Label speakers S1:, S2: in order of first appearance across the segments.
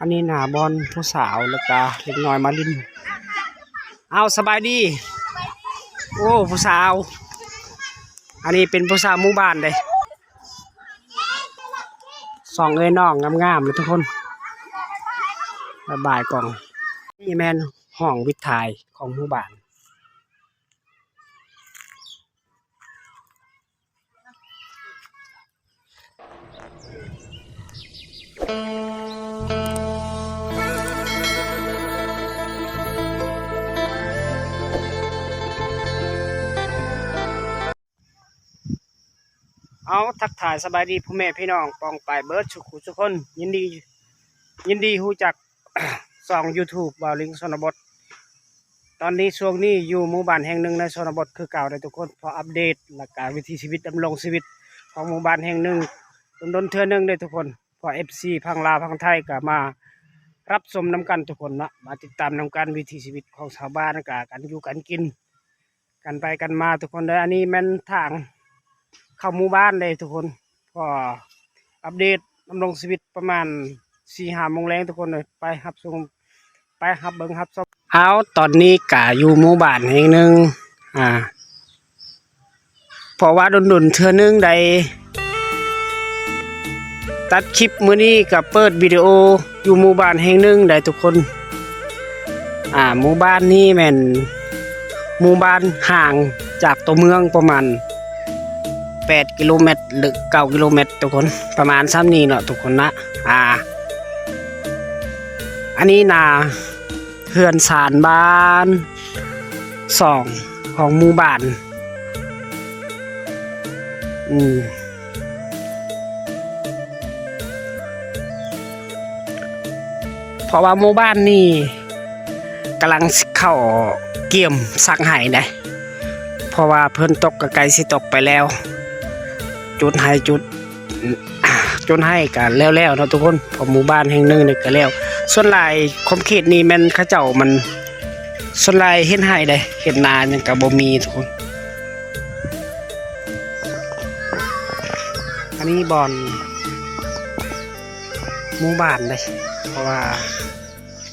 S1: อันนี้หน้าบอลผู้สาวแล้วก็เล็กน้อยมาลินเอาสบายดีโอ้ผู้สาวอันนี้เป็นผู้สาวหมู่บ้านเลยสองเอ้ยน้องงามๆเลยทุกคนระบายกล่องนี่แม่นห้องวิทย์ไทยของหมู่บ้านเอาทักทายสบายดีพ่อแม่พี่น้องปองไปเบิร์ดทุกคนยินดีฮู้จัก ส่อง YouTube บ่าวลิงชนบทตอนนี้ช่วงนี้อยู่หมู่บ้านแห่งหนึ่งในชนบทคือเก่าเลยทุกคนพออัปเดตหลักการวิถีชีวิตดำรงชีวิตของหมู่บ้านแห่งหนึ่งดนเทื่อนึงเลยทุกคนพอ FC พังลาวพังไทยก็มารับชมนำกันทุกคนนะมาติดตามนำกันวิถีชีวิตของชาวบ้านกันอยู่กันกินกันไปกันมาทุกคนเลยอันนี้แม่นทางเข้าหมู่บ้านเลยทุกคนพออัปเดตดำรงชีวิตประมาณ4-5 โมงแรงทุกคนเลยไปรับชมไปรับเบิ้งรับชมเอาตอนนี้กะอยู่หมู่บ้านแห่งหนึ่งเพราะว่าดนเทื่อนึงใดตัดคลิปมื้อนี้กับเปิดวิดีโออยู่หมู่บ้านแห่งหนึ่งใดทุกคนหมู่บ้านนี้แม่นหมู่บ้านห่างจากตัวเมืองประมาณ8 กิโลเมตรหรือ9 กิโลเมตรทุกคนประมาณซ้ำนี้เนาะทุกคนนะอันนี้นาเฮือนสารบ้าน2ของหมู่บ้านเพราะว่าหมู่บ้านนี่กำลังเข้าเกี่ยมสักไห้ได้เพราะว่าเพิ่นตกกะไกลสิตกไปแล้วจุดให้กันแล้วเนาะทุกคนพอหมู่บ้านแห่งหนึ่งนี่ก็แล้วส่วนหลายคมเขตนี่แม่นเขาเจ้ามันส่วนหลายเฮ็ดให้ได้เฮ็ดนาหยังก็บ่มีทุกคนอันนี้บ่อนหมู่บ้านเลยเพราะว่า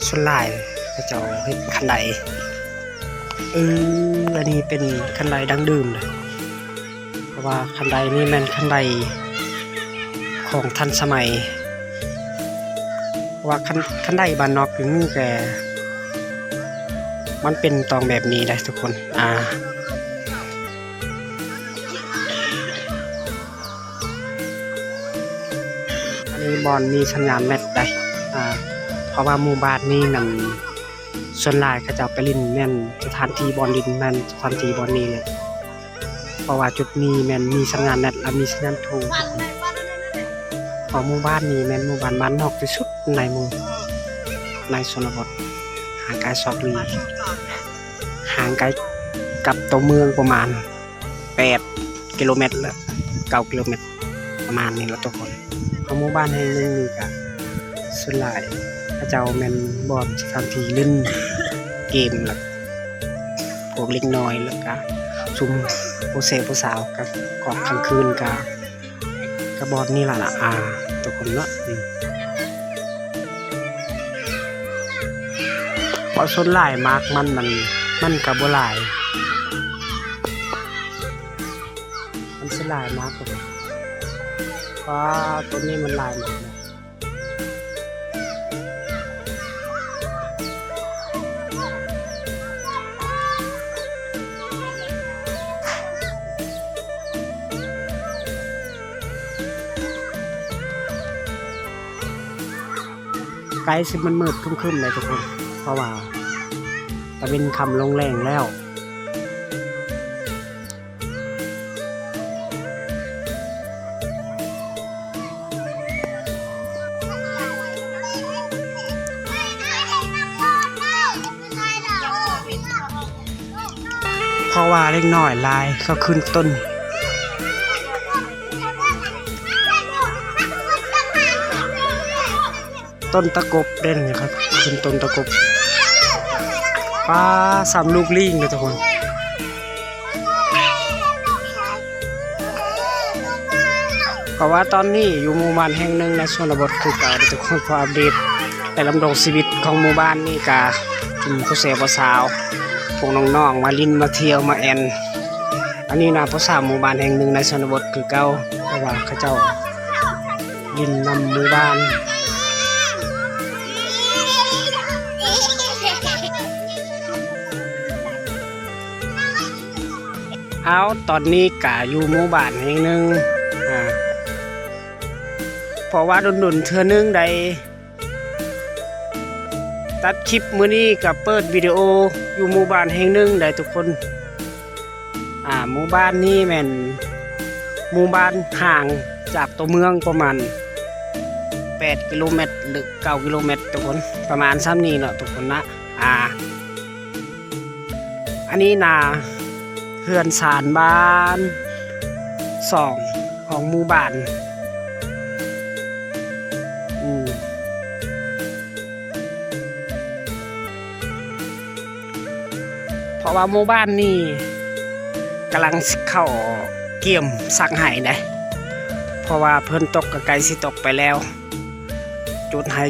S1: ส่วนหลายเขาเจ้าเฮ็ดคันไดอันนี้เป็นคันไดดั้งเดิมเลยเพราะว่าคันไดนี่แม่นคันไดของทันสมัยว่าคันไดบ้านนอกอยู่นี่แกมันเป็นตองแบบนี้ได้ทุกคนอันนี้บอลมีสัญญาณแมตได้เพราะว่าหมู่บ้านนี้นำส่วนหลายเขาจะไปลินแม่นสถานที่บอลลินแม่นสถานที่บอลนี้เลยเพราะว่าจุดนี้แม่นมีสัญญาณแมตและมีสัญญาณโทรเพราะหมู่บ้านนี้แม่นหมู่บ้านบ้านนอกที่สุดในชนบทห่างไกลห่างไกลกับตัวเมืองประมาณ8 กิโลเมตรหรือ9 กิโลเมตรประมาณนี้แล้วทุกคนเพราะหมู่บ้านแห่งนี้ก็ส่วนหลายพระเจ้าแม่นบอลสถานที่เล่นเกมแล้วพวกเล็กน้อยแล้วก็ซุ่มผู้สาวกับกอกกลางคืนกับบอลนี่ล่ะทุกคนเนาะเพราะส่วนหลายมากมันกับบ่หลายมันส่วนหลายมากกว่าเพราะตัวนี้มันหลายมากไกลสิมันมืดครึ้มๆเลยทุกคนเพราะว่าตะเวนคำลงแรงแล้วเพราะว่าเล็กน้อยลายเขาขึ้นต้นตะกบเด่นครับขึ้นต้นตะกบปลา3 ลูกลิงเลยทุกคน เพราะว่าตอนนี้อยู่หมู่บ้านแห่งหนึ่งในชนบทคือเก่าทุกคนพออัปเดต แต่ลำดงชีวิตของหมู่บ้านนี่กะผู้เสพผู้สาวพวกน้องๆมาลินมาเที่ยวมาแอนอันนี้นะผู้สาวหมู่บ้านแห่งหนึ่งในชนบทคือเก่าเพราะว่าเขาเจ้าลินนำหมู่บ้านเอาตอนนี้กะอยู่หมู่บ้านแห่งหนึ่งเพราะว่าดุนๆเธอนึงใดตัดคลิปมื้อนี้กับเปิดวิดีโออยู่หมู่บ้านแห่งหนึ่งได้ทุกคนหมู่บ้านนี้แม่นหมู่บ้านห่างจากตัวเมืองประมาณ8 กิโลเมตรหรือ9 กิโลเมตรทุกคนประมาณซ้ำนี้เนาะทุกคนนะอันนี้นาเฮือนศาลบ้าน2ของหมู่บ้านเพราะว่าหมู่บ้านนี่กำลังเข้าเกี่ยมสักไห้นะเพราะว่าเพิ่นตกกับไกลสิตกไปแล้วจุดให้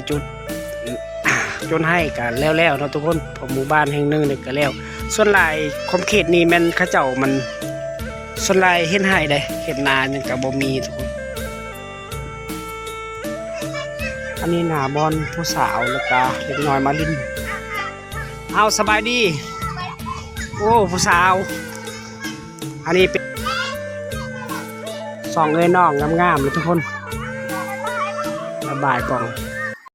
S1: กันแล้วเนาะทุกคนพอหมู่บ้านแห่งหนึ่งนี่ก็แล้วส่วนหลายคมเขตนี้แม่นเขาเจ้ามันส่วนหลายเฮ็ดให้ได้เฮ็ดนานี่ก็บ่มีทุกคนอันนี้หน้าบอนผู้สาวแล้วก็เล็กน้อยมาลินเอาสบายดีโอ้ผู้สาวอันนี้เป็น2เอ้ยน้องงามๆเลยทุกคนระบายกล่อง